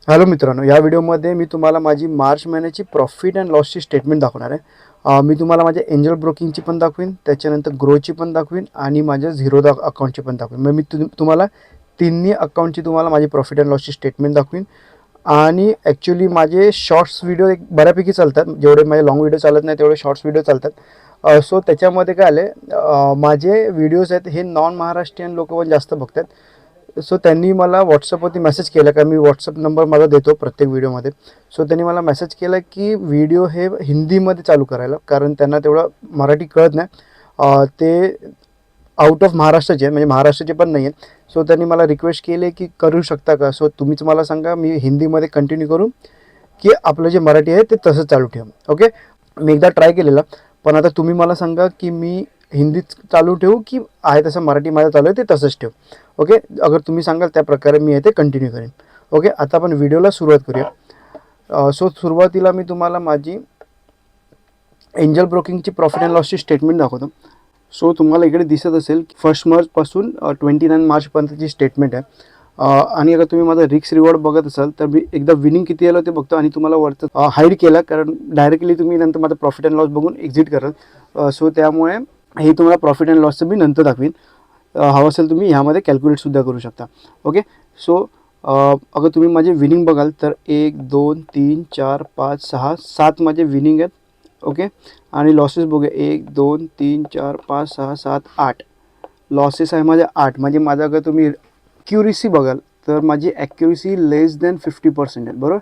Hello मित्रांनो, या व्हिडिओमध्ये मी तुम्हाला माझी मार्च महिन्याची प्रॉफिट अँड लॉसची स्टेटमेंट दाखवणार आहे. मी तुम्हाला माझ्या एंजल ब्रोकिंगची पण दाखवीन, त्याच्यानंतर ग्रोची पण दाखवीन आणि माझ्या झिरो अकाउंटची पण दाखवीन. मग मी तुम्हाला तिन्ही अकाउंटची तुम्हाला माझी प्रॉफिट अँड लॉसची स्टेटमेंट दाखवीन. आणि ॲक्च्युली माझे शॉर्ट्स व्हिडिओ एक बऱ्यापैकी चालतात, जेवढे माझे लाँग व्हिडिओ चालत नाही तेवढे शॉर्ट्स व्हिडिओ चालतात. सो त्याच्यामध्ये काय आलं, माझे व्हिडिओज आहेत हे नॉन महाराष्ट्रीयन लोक पण जास्त बघतात. सो त्यांनी मला व्हॉट्सअपवरती मेसेज केला, का मी व्हॉट्सअप नंबर माझा देतो प्रत्येक व्हिडिओमध्ये. सो त्यांनी मला मेसेज केला की व्हिडिओ हे हिंदीमध्ये चालू करायला, कारण त्यांना तेवढं मराठी कळत नाही. ते आउट ऑफ महाराष्ट्राचे आहेत, म्हणजे महाराष्ट्राचे पण नाही आहेत. सो त्यांनी मला रिक्वेस्ट केली की करू शकता का. सो तुम्हीच मला सांगा, मी हिंदीमध्ये कंटिन्यू करू की आपलं जे मराठी आहे ते तसंच चालू ठेवू. ओके, मी एकदा ट्राय केलेलं, पण आता तुम्ही मला सांगा की मी हिंदीच चालू ठेवू की आहे तसं मराठी माझं चालू आहे ते तसंच ठेवू. ओके, अगर तुम्ही सांगाल त्या प्रकारे मी ते कंटिन्यू करेन. ओके, आता आपण व्हिडिओला सुरुवात करूया. सो सुरुवातीला मी तुम्हाला माझी एंजल ब्रोकिंगची प्रॉफिट अँड लॉसची स्टेटमेंट दाखवतो. सो तुम्हाला इकडे दिसत असेल 1 मार्चपासून 29 मार्चपर्यंतची स्टेटमेंट आहे. आणि अगर तुम्ही माझा रिक्स रिवॉर्ड बघत असाल तर मी एकदा विनिंग किती आलं ते बघतो आणि तुम्हाला वरचं हाईड केलं, कारण डायरेक्टली तुम्ही नंतर माझं प्रॉफिट अँड लॉस बघून एक्झिट कराल. सो त्यामुळे हे तुम्हाला प्रॉफिट अँड लॉसचं मी नंतर दाखवीन. हवं असेल तुम्ही ह्यामध्ये कॅल्क्युलेटसुद्धा करू शकता. ओके, सो अगर तुम्ही माझे विनिंग बघाल तर 1 2 3 4 5 6 7 माझे विनिंग आहेत. ओके, आणि लॉसेस बघूया 1 2 3 4 5 6 7 8 लॉसेस आहे माझे 8. म्हणजे माझा अगर तुम्ही ॲक्युरेसी बघाल तर माझी ॲक्युरेसी लेस दॅन 50% आहे, बरोबर.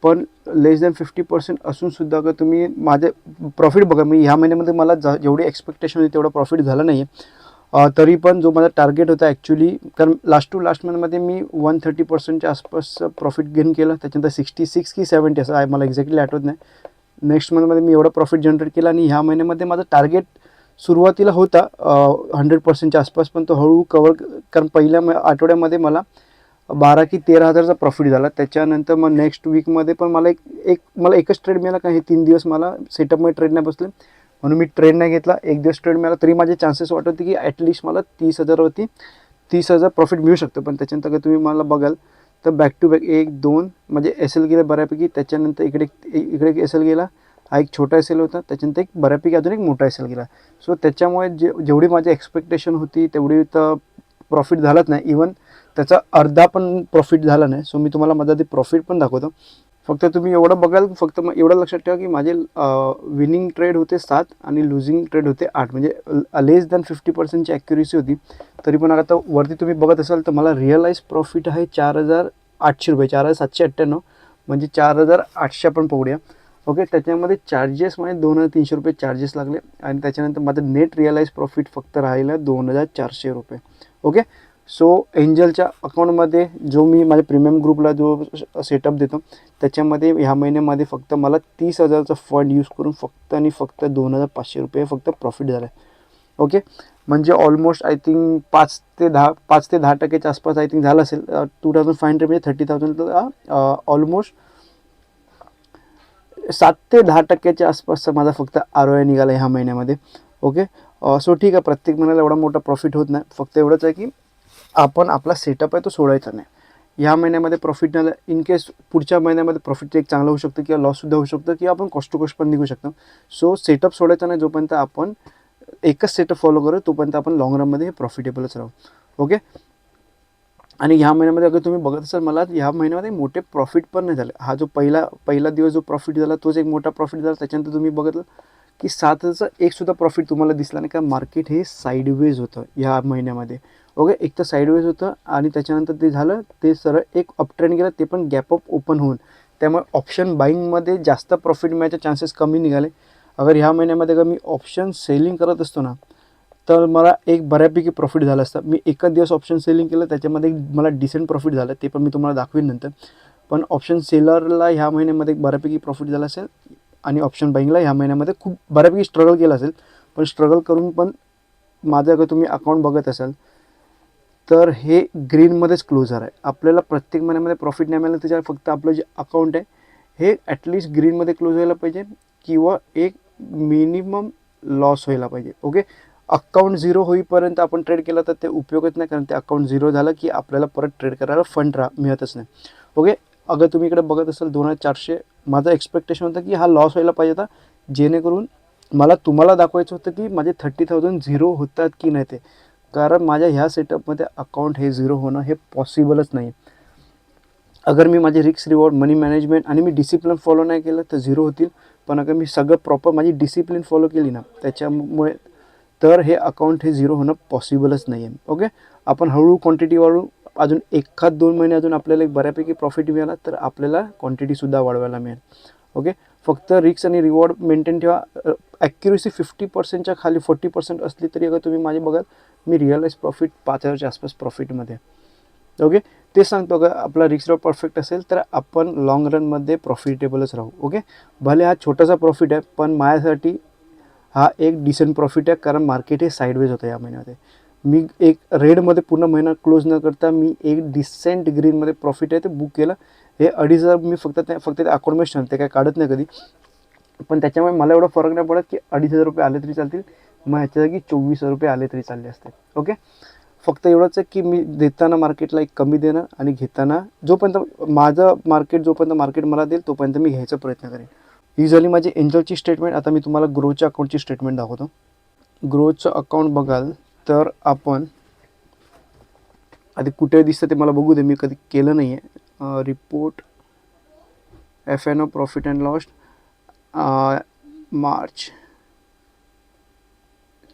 पण लेस दॅन 50% असूनसुद्धा अगर तुम्ही माझे प्रॉफिट बघा, मी ह्या महिन्यामध्ये मला जेवढी एक्सपेक्टेशन होती तेवढा प्रॉफिट झालं नाही आहे. तरी पण जो माझा टार्गेट होता ॲक्च्युली, कारण लास्ट टू लास्ट मंथमध्ये मी 130%च्या आसपास प्रॉफिट गेन केलं. त्याच्यानंतर 66 की 70 असं आहे, मला एक्झॅक्टली आठवत नाही. नेक्स्ट मंथमध्ये मी एवढं प्रॉफिट जनरेट केला आणि ह्या महिन्यामध्ये माझं टार्गेट सुरुवातीला होता 100%च्या आसपास, पण तो हळूहळू कवर, कारण पहिल्या आठवड्यामध्ये मला 12 की 13 हजारचा प्रॉफिट झाला. त्याच्यानंतर मग नेक्स्ट वीकमध्ये पण मला मला एकच ट्रेड मिळाला, का हे 3 दिवस मला सेटअपमध्ये ट्रेड नाही बसले म्हणून मी ट्रेड नाही घेतला. एक दिवस ट्रेड मिळाला तरी माझे चान्सेस वाटत होते की ॲटलिस्ट मला 30,000 प्रॉफिट मिळू शकतं. पण त्याच्यानंतर अगर तुम्ही मला बघाल तर बॅक टू बॅक 1 2 म्हणजे एस एल गेलं बऱ्यापैकी. त्याच्यानंतर इकडे एक एस एल गेला, हा एक छोटा एस एल होता. त्याच्यानंतर एक बऱ्यापैकी अजून एक मोठा एस एल गेला. सो त्याच्यामुळे जेवढी माझी एक्सपेक्टेशन होती तेवढी तर प्रॉफिट झालंच नाही. इवन त्याचा अर्धा पण प्रॉफिट झाला नाही. सो मी तुम्हाला माझा ते प्रॉफिट पण दाखवतो. फक्त तुम्ही एवढं बघाल, फक्त एवढं लक्षात ठेवा की माझे विनिंग ट्रेड होते 7 आणि लुझिंग ट्रेड होते 8, म्हणजे लेस दॅन 50%ची ॲक्युरेसी होती. तरी पण आता वरती तुम्ही बघत असाल तर मला रिअलाइज प्रॉफिट आहे 4,800 रुपये, 4,798, म्हणजे 4,800 पण पकडूया. ओके, त्याच्यामध्ये चार्जेस म्हणजे 2,300 रुपये चार्जेस लागले आणि त्याच्यानंतर माझं नेट रिअलाइज प्रॉफिट फक्त राहिलं 2,400 रुपये. ओके, सो एंजलच्या अकाउंटमध्ये जो मी माझ्या प्रीमियम ग्रुपला जो सेटअप देतो त्याच्यामध्ये ह्या महिन्यामध्ये फक्त मला 30,000चा फंड यूज करून फक्त आणि फक्त 2,500 रुपये फक्त प्रॉफिट झाला आहे. ओके, म्हणजे ऑलमोस्ट आय थिंक 5 ते 10% आसपास आय थिंक झालं असेल. 2,500 म्हणजे 30,000, ऑलमोस्ट 7 ते 10% आसपासचा माझा फक्त ROI निघाला ह्या महिन्यामध्ये. ओके, सो ठीक आहे, प्रत्येक महिन्याला एवढा मोठा प्रॉफिट होत नाही. फक्त एवढंच आहे की आपण आपला सेटअप आहे तो सोडायचा नाही. ह्या महिन्यामध्ये प्रॉफिट नाही, इन केस पुढच्या महिन्यामध्ये प्रॉफिट एक चांगलं होऊ शकतं किंवा लॉससुद्धा होऊ शकतं किंवा आपण कॉस्ट टू कॉस्ट पण निघू शकतो. सो सेटअप सोडायचा नाही. जोपर्यंत आपण एकच सेटअप फॉलो करू तोपर्यंत आपण लाँग रनमध्ये हे प्रॉफिटेबलच राहू. ओके, आणि ह्या महिन्यामध्ये अगर तुम्ही बघत असाल मला ह्या महिन्यामध्ये मोठे प्रॉफिट पण नाही झाले. हा जो पहिला दिवस जो प्रॉफिट झाला तोच एक मोठा प्रॉफिट झाला. त्याच्यानंतर तुम्ही बघितलं की 7चा एकसुद्धा प्रॉफिट तुम्हाला दिसला नाही, कारण मार्केट हे साईडवेज होतं ह्या महिन्यामध्ये. ओके, एक तर साईडवेज होतं आणि त्याच्यानंतर ते झालं, ते सरळ एक अपट्रेंड गेलं, ते पण गॅप अप ओपन होऊन. त्यामुळे ऑप्शन बाईंगमध्ये जास्त प्रॉफिट मिळायचे चान्सेस कमी निघाले. अगर ह्या महिन्यामध्ये अगर मी ऑप्शन सेलिंग करत असतो ना तर मला एक बऱ्यापैकी प्रॉफिट झालं असतं. मी एकच दिवस ऑप्शन सेलिंग केलं, त्याच्यामध्ये मला डिसेंट प्रॉफिट झालं, ते पण मी तुम्हाला दाखवीन नंतर. पण ऑप्शन सेलरला ह्या महिन्यामध्ये बऱ्यापैकी प्रॉफिट झाला असेल आणि ऑप्शन बाईंगला ह्या महिन्यामध्ये खूप बऱ्यापैकी स्ट्रगल केलं असेल. पण स्ट्रगल करून पण माझं अगर तुम्ही अकाउंट बघत असाल तर हे ग्रीनमध्येच क्लोजर आहे. आपल्याला प्रत्येक महिन्यामध्ये प्रॉफिट नाही मिळालं, त्याच्यावर फक्त आपलं जे अकाउंट आहे हे ॲटलिस्ट ग्रीनमध्ये क्लोज व्हायला पाहिजे किंवा एक मिनिमम लॉस व्हायला पाहिजे. ओके, अकाउंट झिरो होईपर्यंत आपण ट्रेड केला तर ते उपयोगच नाही, कारण ते अकाउंट झिरो झालं की आपल्याला परत ट्रेड करायला फंड मिळतच नाही. ओके, अगर तुम्ही इकडे बघत असाल 2400, माझं एक्सपेक्टेशन होतं की हा लॉस व्हायला पाहिजे होता, जेणेकरून मला तुम्हाला दाखवायचं होतं की माझे 30,000 झिरो होतात की नाही ते. कारण माझ्या ह्या सेटअपमध्ये अकाउंट हे झिरो होणं हे पॉसिबलच नाही. अगर मी माझे रिस्क रिवॉर्ड, मनी मॅनेजमेंट आणि मी डिसिप्लिन फॉलो नाही केलं तर झिरो होतील. पण अगर मी सगळं प्रॉपर माझी डिसिप्लिन फॉलो केली ना, त्याच्यामुळे तर हे अकाउंट हे झिरो होणं पॉसिबलच नाही आहे. ओके, आपण हळूहळू क्वांटिटी वाढवू, अजून 1-2 महिने अजून आपल्याला एक बऱ्यापैकी प्रॉफिट मिळाला तर आपल्याला क्वांटिटीसुद्धा वाढवायला मिळेल. ओके, फक्त रिस्क आणि रिवॉर्ड मेंटेन ठेवा. ॲक्युरेसी 50%च्या खाली 40% असली तरी अगर तुम्ही माझे बघाल, मी रिअलाइज प्रॉफिट 5,000च्या आसपास प्रॉफिटमध्ये. ओके, ते सांगतो का आपला रिस्क रिवॉर्ड परफेक्ट असेल तर आपण लाँग रनमध्ये प्रॉफिटेबलच राहू. ओके, भले हा छोटासा प्रॉफिट आहे, पण माझ्यासाठी हा एक डिसेंट प्रॉफिट आहे, कारण मार्केट हे साईडवेज होतं या महिन्यामध्ये. मी एक रेडमध्ये पूर्ण महिना क्लोज न करता मी एक डिसेंट ग्रीनमध्ये प्रॉफिट आहे ते बुक केलं. हे 2,500 मी फक्त ते अकाउंटमध्ये ठेवते, काय काढत नाही कधी. पण त्याच्यामुळे मला एवढा फरक नाही पडत की 2,500 रुपये आले तरी चालतील, मग ह्याच्या जागी 2,400 रुपये आले तरी चालले असते. ओके, फक्त एवढंच आहे की मी देताना मार्केटला एक कमी देणं आणि घेताना जोपर्यंत माझं मार्केट जोपर्यंत मार्केट मला देईल तोपर्यंत मी घ्यायचा प्रयत्न करेन. ही झाली माझी एंजलची स्टेटमेंट. आता मी तुम्हाला ग्रोच्या अकाउंटची स्टेटमेंट दाखवतो. ग्रोचं अकाउंट बघाल तर आपण आधी कुठे दिसतं ते मला बघू दे, मी कधी केलं नाही आहे. Report F&O profit and loss March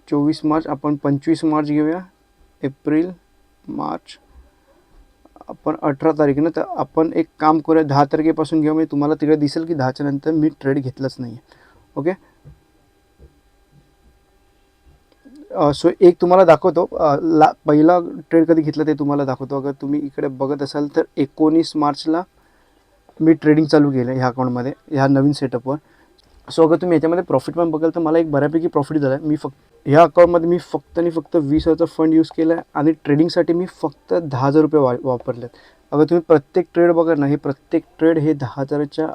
24 March, आपण 25 मार्च घेऊया, एप्रिल, मार्च, आपण 18 तारीख ना, तर आपण एक काम करूया 10 तारखेपासून घेऊ. म्हणजे तुम्हाला तिकडे दिसेल की 10च्या नंतर मी ट्रेड घेतलंच नाही आहे. ओके, सो एक तुम्हाला दाखवतो, पहिला ट्रेड कधी घेतला ते तुम्हाला दाखवतो. अगर तुम्ही इकडे बघत असाल तर 19 मार्चला मी ट्रेडिंग चालू केलं ह्या अकाउंटमध्ये, ह्या नवीन सेटअपवर. सो अगर तुम्ही याच्यामध्ये प्रॉफिट पण बघाल तर मला एक बऱ्यापैकी प्रॉफिट झाला आहे. मी फक्त ह्या अकाउंटमध्ये मी फक्त आणि फक्त 20,000चा फंड यूज केला आहे आणि ट्रेडिंगसाठी मी फक्त 10,000 रुपये वापरले आहेत. अगर तुम्ही प्रत्येक ट्रेड बघा ना, हे प्रत्येक ट्रेड हे 10,000च्या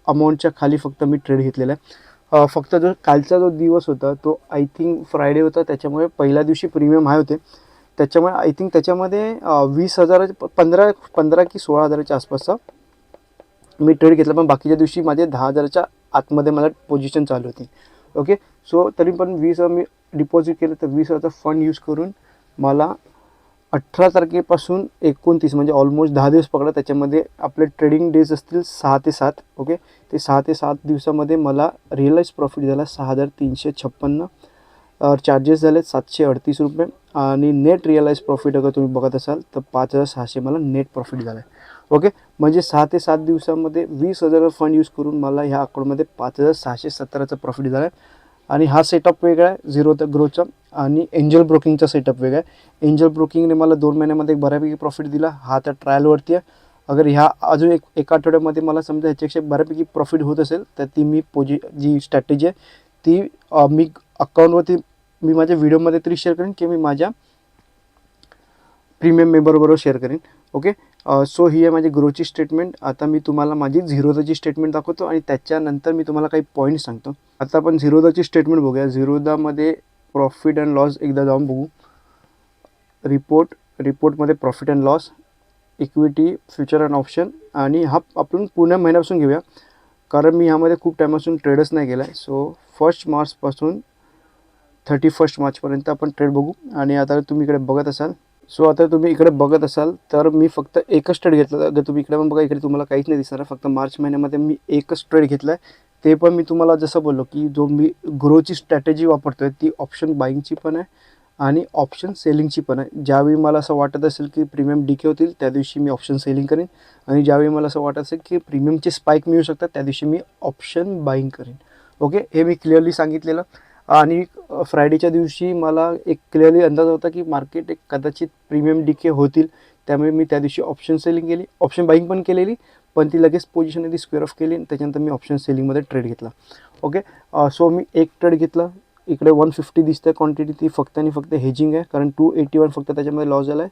अमाऊंटच्या खाली फक्त मी ट्रेड घेतलेला आहे. फक्त जो कालचा जो दिवस होता तो आय थिंक फ्रायडे होता, त्याच्यामुळे पहिल्या दिवशी प्रीमियम हाय होते, त्याच्यामुळे आय थिंक त्याच्यामध्ये 20,000 15 की 16,000च्या आसपासचा मी ट्रेड घेतला. पण बाकीच्या दिवशी माझे 10,000च्या आतमध्ये मला पोझिशन चालू होती. ओके, सो तरी पण 20,000 मी डिपॉझिट केलं, तर 20,000चा फंड यूज करून मला 18 तारखेपासून 29 म्हणजे ऑलमोस्ट 10 दिवस पकडा, त्याच्यामध्ये आपले ट्रेडिंग डेज असतील 6 ते 7. ओके, ते 6 ते 7 दिवसामध्ये मला रिअलाइज प्रॉफिट झाला 6,356. चार्जेस झाले 738 रुपये आणि नेट रिअलाइज प्रॉफिट अगर तुम्ही बघत असाल तर 5,600 मला नेट प्रॉफिट झालं आहे. ओके, म्हणजे 6 ते 7 दिवसामध्ये 20,000 फंड यूज करून मला ह्या अकाउंटमध्ये 5,617चा प्रॉफिट झाला आहे. आणि हा सेटअप वेगळा आहे झिरो द ग्रोचा, आणि एंजल ब्रोकिंगचा सेटअप वेगळा आहे. एंजल ब्रोकिंगने मला 2 महिन्यामध्ये एक बऱ्यापैकी प्रॉफिट दिला, हा तर ट्रायलवरती आहे. अगर ह्या अजून एका आठवड्यामध्ये मला समजा ह्याच्यापेक्षा बऱ्यापैकी प्रॉफिट होत असेल तर ती मी जी स्ट्रॅटेजी आहे ती मी अकाउंटवरती मी माझ्या व्हिडिओमध्ये तरी शेअर करेन की मी माझ्या प्रीमियम मेंबरबरोबर शेअर करेन. ओके, सो ही आहे माझी ग्रोची स्टेटमेंट. आता मी तुम्हाला माझी झिरोदाची स्टेटमेंट दाखवतो आणि त्याच्यानंतर मी तुम्हाला काही पॉईंट्स सांगतो. आता आपण झिरोदाची स्टेटमेंट बघूया. झिरोदामध्ये प्रॉफिट अँड लॉस एकदा जाऊन बघू. रिपोर्टमध्ये profit and loss, equity, future and option, आणि हा आपण पूर्ण महिन्यापासून घेऊया कारण मी ह्यामध्ये खूप टायमापासून ट्रेडच नाही केला आहे. सो 1 मार्चपासून 31 मार्चपर्यंत आपण ट्रेड बघू. आणि आता तुम्ही इकडे बघत असाल तर मी फक्त एकच ट्रेड घेतला. अगर तुम्ही इकडे पण बघा, इकडे तुम्हाला काहीच नाही दिसणार आहे. फक्त मार्च महिन्यामध्ये मी एकच ट्रेड घेतला आहे. ते पण मी तुम्हाला जसं बोललो की जो मी ग्रोची स्ट्रॅटेजी वापरतो आहे ती ऑप्शन बाईंगची पण आहे आणि ऑप्शन सेलिंगची पण आहे. ज्यावेळी मला असं वाटत असेल की प्रीमियम डिके होतील त्या दिवशी मी ऑप्शन सेलिंग करेन, आणि ज्यावेळी मला असं वाटत असेल की प्रीमियमचे स्पाईक मिळू शकतात त्या दिवशी मी ऑप्शन बाईंग करेन. ओके, हे मी क्लिअरली सांगितलेलं. आणि फ्रायडेच्या दिवशी मला एक क्लिअरली अंदाज होता की मार्केट एक कदाचित प्रीमियम डिके होतील, त्यामुळे मी त्या दिवशी ऑप्शन सेलिंग केली, ऑप्शन बाईंग पण केलेली, पण ती लगेच पोझिशन ती स्क्वेअर ऑफ केली, त्याच्यानंतर मी ऑप्शन सेलिंगमध्ये ट्रेड घेतला. ओके, सो मी एक ट्रेड घेतला. इकडे 150 दिसतं क्वांटिटी, ती फक्त आणि फक्त हेजिंग आहे, कारण 281 फक्त त्याच्यामध्ये लॉस झाला आहे,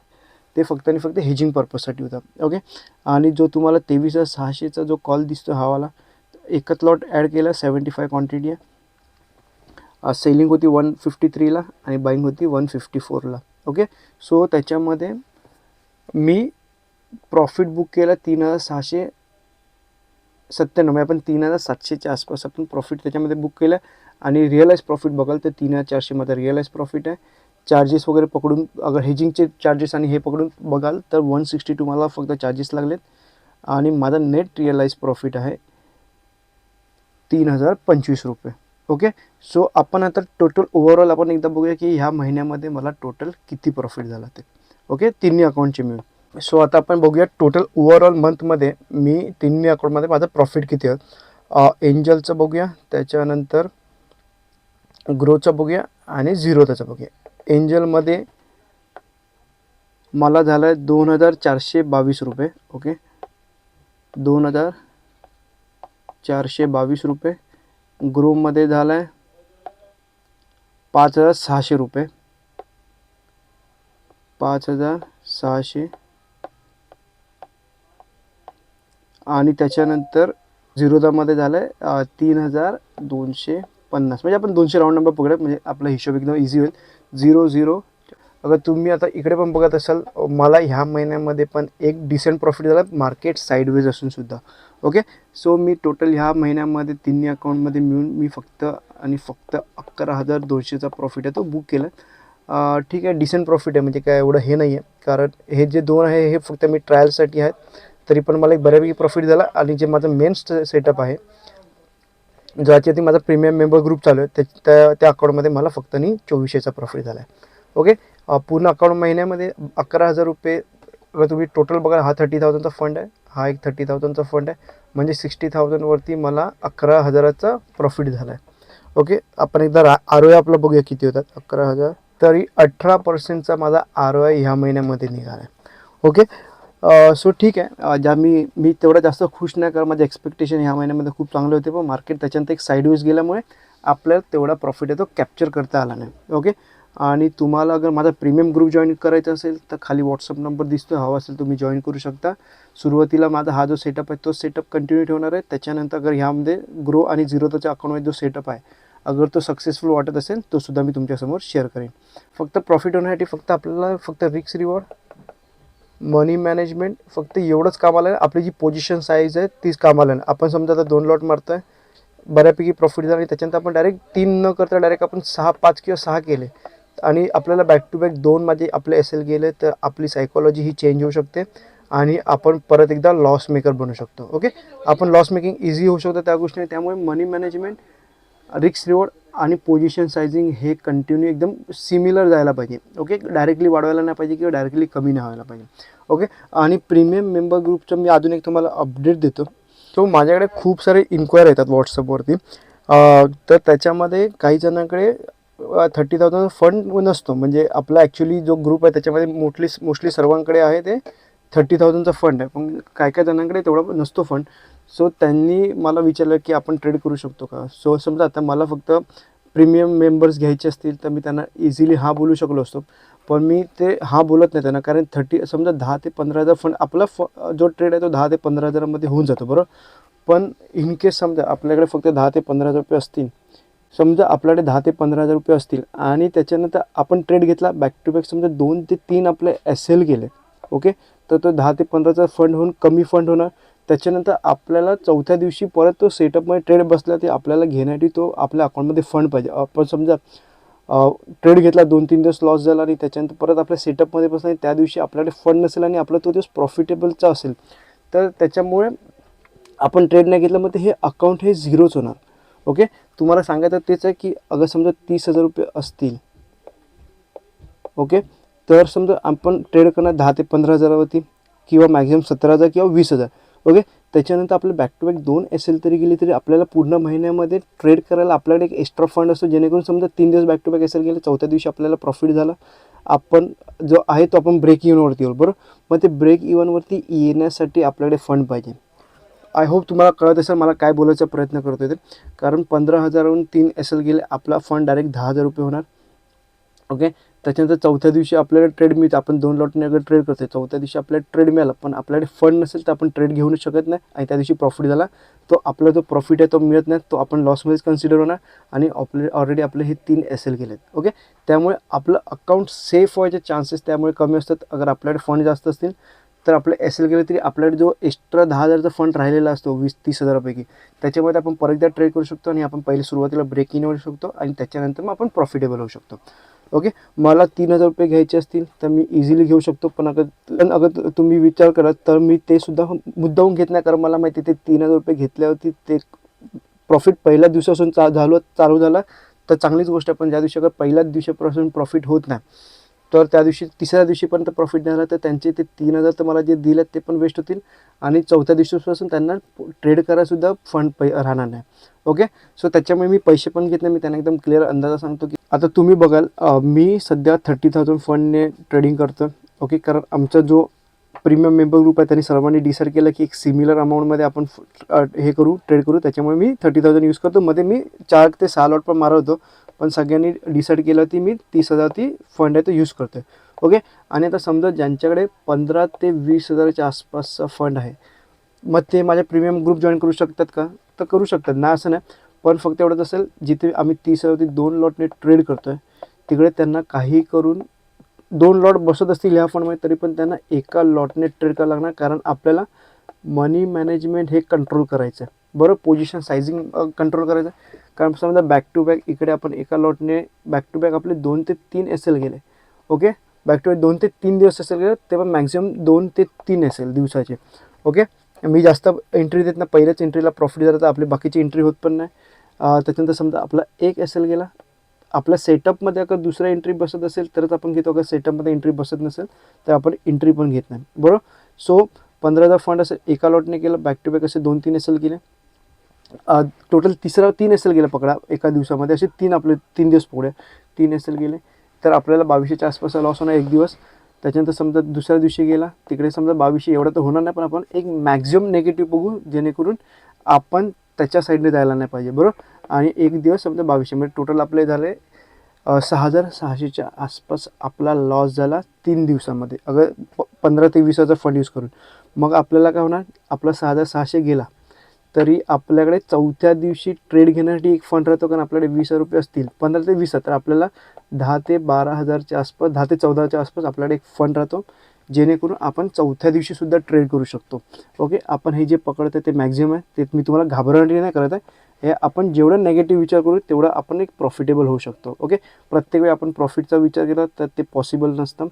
ते फक्त आणि फक्त हेजिंग पर्पजसाठी होता. ओके, आणि जो तुम्हाला 23,600चा जो कॉल दिसतो हावाला, एकच लॉट ॲड केला, 75 क्वांटिटी आहे. सेलिंग होती 153ला आणि बाईंग होती 154ला. ओके, सो त्याच्यामध्ये मी प्रॉफिट बुक केला 3,600 97 म्हणजे आपण 3700च्या आसपास आपण प्रॉफिट त्याच्यामध्ये बुक केलं आणि रिअलाइज प्रॉफिट बघाल तर 3400 माझा रिअलाइज प्रॉफिट आहे. चार्जेस वगैरे पकडून अगर हेजिंगचे चार्जेस आणि हे पकडून बघाल तर 162 मला फक्त चार्जेस लागलेत आणि माझा नेट रिअलाइज प्रॉफिट आहे 3025 रुपये. ओके, सो आपण आता टोटल ओव्हरऑल आपण एकदा बघूया की ह्या महिन्यामध्ये मला टोटल किती प्रॉफिट झाला ते. ओके, तिन्ही अकाउंटचे मिळून. सो आता आपण बघूया टोटल ओव्हरऑल मंथमध्ये मी तिन्ही अकाउंटमध्ये माझं प्रॉफिट किती आहे. एंजलचं बघूया, त्याच्यानंतर ग्रोचं बघूया आणि झिरोदाचं बघूया. एंजलमध्ये मला झालं आहे 2422 रुपये. ओके, 2422 रुपये. ग्रोमध्ये झालं आहे 5600 रुपये. 5600 आणि त्याच्यानंतर झिरोदामध्ये झालं आहे 3250. म्हणजे आपण 200 राऊंड नंबर पकडूया म्हणजे आपला हिशोब एकदम इझी होईल. 00. अगर तुम्ही आता इकडे पण बघत असाल मला ह्या महिन्यामध्ये पण एक डिसेंट प्रॉफिट झाला मार्केट साईडवेज असूनसुद्धा. ओके, सो मी टोटल ह्या महिन्यामध्ये तिन्ही अकाउंटमध्ये मिळून मी फक्त 11,200चा प्रॉफिट आहे तो बुक केला. ठीक आहे, डिसेंट प्रॉफिट आहे म्हणजे काय एवढं हे नाही आहे, कारण हे जे 2 आहे हे फक्त मी ट्रायलसाठी आहेत. तरी पण मला एक बऱ्यापैकी प्रॉफिट झाला आणि जे माझं मेन सेटअप आहे ज्याच्यात माझा प्रीमियम मेंबर ग्रुप चालू आहे त्या अकाउंटमध्ये मला फक्त 2400चा प्रॉफिट झाला आहे. ओके, पूर्ण अकाउंट महिन्यामध्ये 11,000 रुपये. अगर तुम्ही टोटल बघा हा 30,000चा फंड आहे, हा एक 30,000चा फंड आहे म्हणजे 60,000वरती मला 11,000चा प्रॉफिट झाला आहे. ओके, आपण एकदा ROI आपलं बघूया किती होतात. 11,000 तरी 18%चा माझा ROI ह्या महिन्यामध्ये निघाला आहे. ओके, सो ठीक आहे. ज्या मी तेवढा जास्त खुश नाही, कारण माझे एक्सपेक्टेशन ह्या महिन्यामध्ये खूप चांगले होते, पण मार्केट त्याच्यानंतर एक साईडवेज गेल्यामुळे आपल्याला तेवढा प्रॉफिट आहे तो कॅप्चर करता आला नाही. ओके, आणि तुम्हाला अगर माझा प्रीमियम ग्रुप जॉईन करायचा असेल तर खाली व्हॉट्सअप नंबर दिसतो, हवा असेल तुम्ही जॉईन करू शकता. सुरुवातीला माझा हा जो सेटअप आहे तो सेटअप कंटिन्यू ठेवणार आहे. त्याच्यानंतर अगर ह्यामध्ये ग्रो आणि झिरोदाच्या अकाउंटमध्ये जो सेटअप आहे अगर तो सक्सेसफुल वाटत असेल तो सुद्धा मी तुमच्यासमोर शेअर करेन. फक्त प्रॉफिट होण्यासाठी फक्त आपल्याला फक्त रिस्क रिवॉर्ड, मनी मॅनेजमेंट फक्त एवढंच कामाला आहे. आपली जी पोझिशन साईज आहे तीच कामाला आहे. आपण समजा आता 2 लॉट मारतो आहे, बऱ्यापैकी प्रॉफिट झाला आणि त्याच्यानंतर आपण डायरेक्ट 3 न करता डायरेक्ट आपण 6, 5 किंवा 6 केले आणि आपल्याला बॅक टू बॅक 2 माझे आपले SL गेले तर आपली सायकॉलॉजी ही चेंज होऊ शकते आणि आपण परत एकदा लॉस मेकर बनू शकतो. ओके, आपण लॉस मेकिंग इझी होऊ शकतो त्या गोष्टीने. त्यामुळे मनी मॅनेजमेंट, रिस्क रिवॉर्ड आणि पोझिशन सायझिंग हे कंटिन्यू एकदम सिमिलर जायला पाहिजे. ओके, डायरेक्टली वाढवायला नाही पाहिजे किंवा डायरेक्टली कमी नाही व्हायला पाहिजे. ओके, आणि प्रीमियम मेंबर ग्रुपचं मी अजून एक तुम्हाला अपडेट देतो. तो माझ्याकडे खूप सारे इन्क्वायरी येतात व्हॉट्सअपवरती. तर त्याच्यामध्ये काही जणांकडे 30,000 फंड नसतो. म्हणजे आपला ॲक्च्युली जो ग्रुप आहे त्याच्यामध्ये मोस्टली सर्वांकडे आहे ते 30,000चा फंड आहे, पण काय जणांकडे तेवढा नसतो फंड. सो त्यांनी मला विचारलं की आपण ट्रेड करू शकतो का. सो समजा आता मला फक्त प्रीमियम मेंबर्स घ्यायचे असतील तर मी त्यांना इझिली हा बोलू शकलो असतो, पण मी ते हा बोलत नाही त्यांना, कारण समजा 10 ते 15,000 फंड आपला जो ट्रेड आहे तो 10 ते 15,000मध्ये होऊन जातो बरोबर. पण इन केस समजा आपल्याकडे फक्त 10 ते 15,000 रुपये असतील, समजा आपल्याकडे 10 ते 15,000 रुपये असतील आणि त्याच्यानंतर आपण ट्रेड घेतला बॅक टू बॅक, समजा 2 ते 3 आपले SL गेले. ओके, तर तो 10 ते 15चा फंड होऊन कमी फंड होणार. त्याच्यानंतर आपल्याला चौथ्या दिवशी परत तो सेटअपमध्ये ट्रेड बसला ते आपल्याला घेण्यासाठी तो आपल्या अकाउंटमध्ये फंड पाहिजे. आपण समजा ट्रेड घेतला 2-3 दिवस लॉस झाला आणि त्याच्यानंतर परत आपल्या सेटअपमध्ये बसला आणि त्या दिवशी आपल्याकडे फंड नसेल आणि आपला तो दिवस प्रॉफिटेबलचा असेल तर त्याच्यामुळे आपण ट्रेड नाही घेतलं, मग ते हे अकाउंट हे झिरोच होणार. ओके, तुम्हाला सांगायचं तेच आहे की अगर समजा 30,000 रुपये असतील, ओके, तर समजा आपण ट्रेड करणार 10 ते 15,000वरती किंवा मॅक्झिमम 17,000 किंवा 20,000. ओके, त्याच्यानंतर आपलं बॅक टू बॅक 2 SL तरी गेली तरी आपल्याला पूर्ण महिन्यामध्ये ट्रेड करायला आपल्याकडे एक एक्स्ट्रा फंड असतो, जेणेकरून समजा 3 दिवस बॅक टू बॅक SL गेले, चौथ्या दिवशी आपल्याला प्रॉफिट झाला, आपण जो आहे तो आपण ब्रेक इव्हनवरती येऊ बरोबर. मग ते ब्रेक इव्हनवरती येण्यासाठी आपल्याकडे फंड पाहिजे. आय होप तुम्हाला कळत असेल मला काय बोलायचा प्रयत्न करतो ते, कारण 15,000वरून 3 SL गेले आपला फंड डायरेक्ट 10,000 रुपये होणार. ओके, त्याच्यानंतर चौथ्या दिवशी आपल्याला ट्रेड मिळतं, आपण 2 लॉटने अगर ट्रेड करतो चौथ्या दिवशी आपल्याला ट्रेड मिळाला, पण आपल्याकडे फंड नसेल तर आपण ट्रेड घेऊच शकत नाही आणि त्या दिवशी प्रॉफिट झाला तो आपला जो प्रॉफिट आहे तो मिळत नाही, तो आपण लॉसमध्येच कन्सिडर होणार आणि ऑलरेडी आपले हे 3 SL गेलेत. ओके, त्यामुळे आपलं अकाउंट सेफ व्हायचे चान्सेस त्यामुळे कमी असतात अगर आपल्याकडे फंड जास्त असतील तर आपलं एस एल गेलं तरी आपल्याकडे जो एक्स्ट्रा 10,000चा फंड राहिलेला असतो 20-30 हजारापैकी, त्याच्यामध्ये आपण परत एकदा ट्रेड करू शकतो आणि आपण पहिले सुरुवातीला ब्रेक इन होऊ शकतो आणि त्याच्यानंतर मग आपण प्रॉफिटेबल होऊ शकतो. ओके, मला 3,000 रुपये घ्यायचे असतील तर मी इझिली घेऊ शकतो. पण अगर तुम्ही विचार करा तर मी ते सुद्धा मुद्दामून घेत नाही, कारण मला माहिती आहे ते 3,000 रुपये घेतल्यावरती ते प्रॉफिट पहिल्या दिवसापासून चालू झाला तर चांगलीच गोष्ट आहे. पण ज्या दिवशी अगर पहिल्याच दिवसापासून प्रॉफिट होत नाही तर त्या दिवशी तिसऱ्या दिवशीपर्यंत प्रॉफिट नाही झालं तर त्यांचे ते 3,000 तर मला जे दिलेत ते पण वेस्ट होतील आणि चौथ्या दिवसापासून त्यांना ट्रेड करायलासुद्धा फंड राहणार नाही. ओके, सो त्याच्यामुळे मी पैसे पण घेत नाही. मी त्यांना एकदम क्लिअर अंदाजा सांगतो की आता तुम्ही बघाल मी सध्या 30,000 फंडने ट्रेडिंग करतो. ओके, कारण आमचा जो प्रीमियम मेंबर ग्रुप आहे त्यांनी सर्वांनी डिसाईड केलं की एक सिमिलर अमाऊंटमध्ये आपण हे करू, ट्रेड करू. त्याच्यामुळे मी 30,000 यूज करतो. मध्ये मी 4 ते 6 लॉट पण मारत होतो, पण सगळ्यांनी डिसाईड केलं की मी 30,000 ती फंड आहे तो यूज करतो आहे. ओके, आणि आता समजा ज्यांच्याकडे 15 ते 20 हजाराच्या आसपासचा फंड आहे, मग ते माझ्या प्रीमियम ग्रुप जॉईन करू शकतात का? तर करू शकतात ना, असं नाही. पण फक्त एवढंच असेल, जिथे आम्ही 30,000 2 लॉटने ट्रेड करतो आहे तिकडे त्यांना काही करून 2 लॉट बसत असतील ह्या फंडमध्ये तरी पण त्यांना एका लॉटने ट्रेड करावं लागणार, कारण आपल्याला मनी मॅनेजमेंट हे कंट्रोल करायचं आहे. बरोबर, पोझिशन सायझिंग कंट्रोल करायचं आहे. कारण समजा बॅक टू बॅक इकडे आपण एका लॉटने बॅक टू बॅक आपले 2 ते 3 एस एल गेले. ओके, बॅक टू बॅक 2 ते 3 दिवस एस एल गेले तेव्हा मॅक्झिमम 2 ते 3 एस एल दिवसाचे. ओके, मी जास्त एंट्री देत नाही. पहिल्याच एंट्रीला प्रॉफिट झालं तर आपली बाकीची एंट्री होत पण नाही. त्याच्यानंतर समजा आपला एक एस एल गेला, आपल्या सेटअपमध्ये अगर दुसरा एंट्री बसत असेल तरच आपण घेतो. अगर सेटअपमध्ये एंट्री बसत नसेल तर आपण एंट्री पण घेत नाही. बरोबर, सो 15,000 फंड असेल एका लॉटने केलं, बॅक टू बॅक असे 2-3 एस एल गेले. टोटल तिसरा 3 एस एल गेला पकडा एका दिवसामध्ये. असे 3 आपले 3 दिवस पकडूया, 3 एस एल गेले तर आपल्याला 2200च्या आसपास लॉस होणार एक दिवस. त्याच्यानंतर समजा दुसऱ्या दिवशी गेला तिकडे समजा 2200 एवढं तर होणार नाही, पण आपण एक मॅक्झिमम नेगेटिव्ह बघू जेणेकरून आपण त्याच्या साईडने जायला नाही पाहिजे. बरोबर, आणि एक दिवस समजा 2200 म्हणजे टोटल आपले झाले 6,600च्या आसपास आपला लॉस झाला 3 दिवसामध्ये. अगर 15 ते 20 हजार फंड यूज करून मग आपल्याला काय होणार, आपला 6,600 गेला तरी आपल्याकडे चौथ्या दिवशी ट्रेड घेण्यासाठी एक फंड राहतो. कारण आपल्याकडे 20,000 रुपये असतील, 15 ते 20 तर आपल्याला 10 ते 12,000च्या आसपास, 10 ते 14च्या आसपास आपल्याकडे एक फंड राहतो जेणेकरून आपण चौथ्या दिवशीसुद्धा ट्रेड करू शकतो. ओके, आपण हे जे पकडतो ते मॅक्झिमम आहे, ते मी तुम्हाला घाबरण्यासाठी नाही करत आहे. हे आपण जेवढं नेगेटिव्ह विचार करू तेवढं आपण एक प्रॉफिटेबल होऊ शकतो. ओके, प्रत्येक वेळी आपण प्रॉफिटचा विचार केला तर ते पॉसिबल नसतं.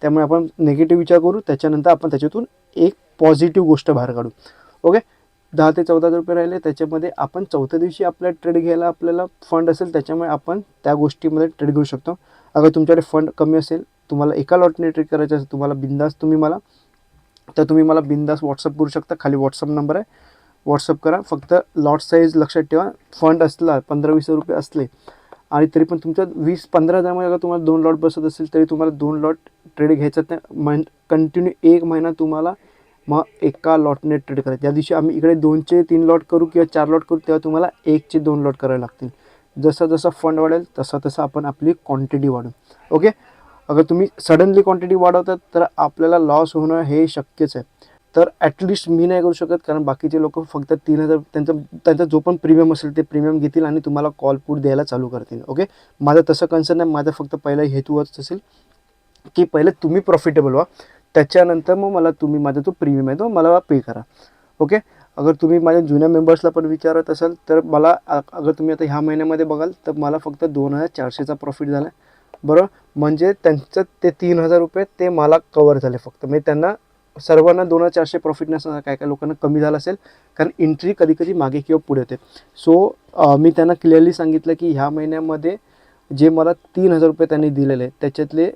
त्यामुळे आपण नेगेटिव्ह विचार करू, त्याच्यानंतर आपण त्याच्यातून एक पॉझिटिव्ह गोष्ट बाहेर काढू. ओके, 10 ते 14,000 रुपये राहिले त्याच्यामध्ये आपण चौथ्या दिवशी आपल्या ट्रेड घ्यायला आपल्याला फंड असेल त्याच्यामुळे आपण त्या गोष्टीमध्ये ट्रेड घेऊ शकतो. अगर तुमच्याकडे फंड कमी असेल, तुम्हाला एका लॉटने ट्रेड करायचं असेल, तुम्हाला बिंदास तुम्ही मला बिंदास व्हॉट्सअप करू शकता. खाली व्हॉट्सअप नंबर आहे, व्हॉट्सअप करा. फक्त लॉट साईज लक्षात ठेवा, फंड असला 15-20 रुपये असले आणि तरी पण तुमच्या 20-15 हजारामध्ये अगर तुम्हाला 2 लॉट बसत असेल तरी तुम्हाला 2 लॉट ट्रेड घ्यायचं नाही. कंटिन्यू 1 महिना तुम्हाला मग एका लॉटने ट्रेड करायचं. ज्या दिवशी आम्ही इकडे 2चे 3 लॉट करू किंवा 4 लॉट करू तेव्हा तुम्हाला 1चे 2 लॉट करावे लागतील. जसं जसं फंड वाढेल तसं आपण आपली क्वांटिटी वाढू. ओके, अगर तुम्ही सडनली क्वांटिटी वाढवतात तर आपल्याला लॉस होणं हे शक्यच आहे. तर ॲटलिस्ट मी नाही करू शकत, कारण बाकीचे लोक फक्त 3,000 त्यांचा जो पण प्रीमियम असेल ते प्रीमियम घेतील आणि तुम्हाला कॉल पुट द्यायला चालू करतील. ओके, माझं तसं कन्सर्न आहे. माझा फक्त पहिला हेतू असेल की पहिले तुम्ही प्रॉफिटेबल व्हा, त्याच्यानंतर मग मला तुम्ही माझा जो प्रीमियम आहे तो मला पे करा. ओके, अगर तुम्ही माझ्या जुन्या मेंबर्सला पण विचारत असाल तर मला अगर तुम्ही आता ह्या महिन्यामध्ये बघाल तर मला फक्त 2,400चा प्रॉफिट झाला आहे. बरोबर, म्हणजे त्यांचं ते 3,000 रुपये ते मला कवर झाले फक्त. म्हणजे त्यांना सर्वांना 2,400 प्रॉफिट नसणार, काय काय लोकांना कमी झालं असेल कारण एंट्री कधी कधी मागे किंवा पुढे होते. सो मी त्यांना क्लिअरली सांगितलं की ह्या महिन्यामध्ये जे मला 3,000 रुपये त्यांनी दिलेले त्याच्यातले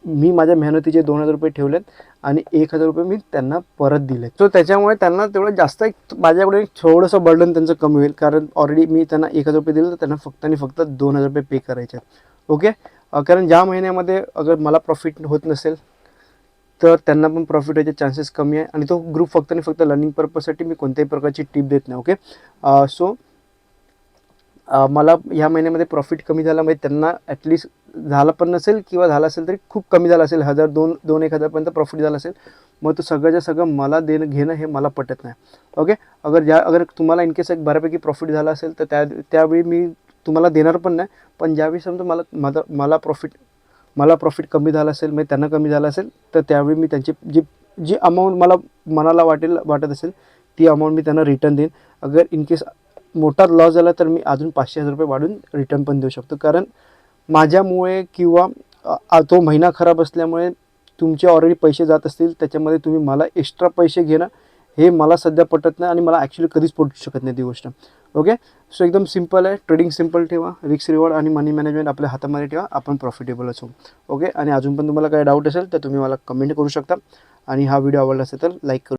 मी माझ्या मेहनतीचे 2,000 रुपये ठेवलेत आणि 1,000 रुपये मी त्यांना परत दिले. सो त्याच्यामुळे त्यांना तेवढं जास्त माझ्याकडे थोडंसं बर्डन त्यांचं कमी होईल, कारण ऑलरेडी मी त्यांना 1,000 रुपये दिले तर त्यांना फक्त आणि फक्त 2,000 रुपये पे करायचे. ओके, कारण ज्या महिन्यामध्ये अगर मला प्रॉफिट होत नसेल तर त्यांना पण प्रॉफिट व्हायचे चान्सेस कमी आहे. आणि तो ग्रुप फक्त आणि फक्त लर्निंग पर्पजसाठी मी कोणत्याही प्रकारची टिप देत नाही. ओके, सो मला ह्या महिन्यामध्ये प्रॉफिट कमी झाला, म्हणजे त्यांना ॲटलिस्ट झाला पण नसेल किंवा झाला असेल तरी खूप कमी झाला असेल, 1,000 2-1 हजारपर्यंत प्रॉफिट झालं असेल, मग तो सगळ्याच्या सगळं मला घेणं हे मला पटत नाही. ओके, अगर तुम्हाला इनकेस एक बऱ्यापैकी प्रॉफिट झाला असेल तर त्यावेळी मी तुम्हाला देणार पण नाही. पण ज्यावेळी समजा मला प्रॉफिट कमी झाला असेल, म्हणजे त्यांना कमी झालं असेल तर त्यावेळी मी त्यांची जी जी अमाऊंट मला मनाला वाटत असेल ती अमाऊंट मी त्यांना रिटर्न देईन. अगर इन केस मोठा लॉस झाला तर मी अजून 500 रुपये वाढून रिटर्न पण देऊ शकतो. कारण माझ्यामुळे किंवा तो महिना खराब असल्यामुळे तुमचे ऑलरेडी पैसे जात असतील, त्याच्यामध्ये तुम्ही मला एक्स्ट्रा पैसे घेणं हे मला सध्या पटत नाही आणि मला ॲक्च्युली कधीच पटू शकत नाही ती गोष्ट. ओके, सो एकदम सिंपल आहे. ट्रेडिंग सिंपल ठेवा, रिस्क रिवॉर्ड आणि मनी मॅनेजमेंट आपल्या हातामध्ये ठेवा, आपण प्रॉफिटेबलच होऊ. ओके, आणि अजून पण तुम्हाला काही डाऊट असेल तर तुम्ही मला कमेंट करू शकता आणि हा व्हिडिओ आवडला असेल तर लाईक करू.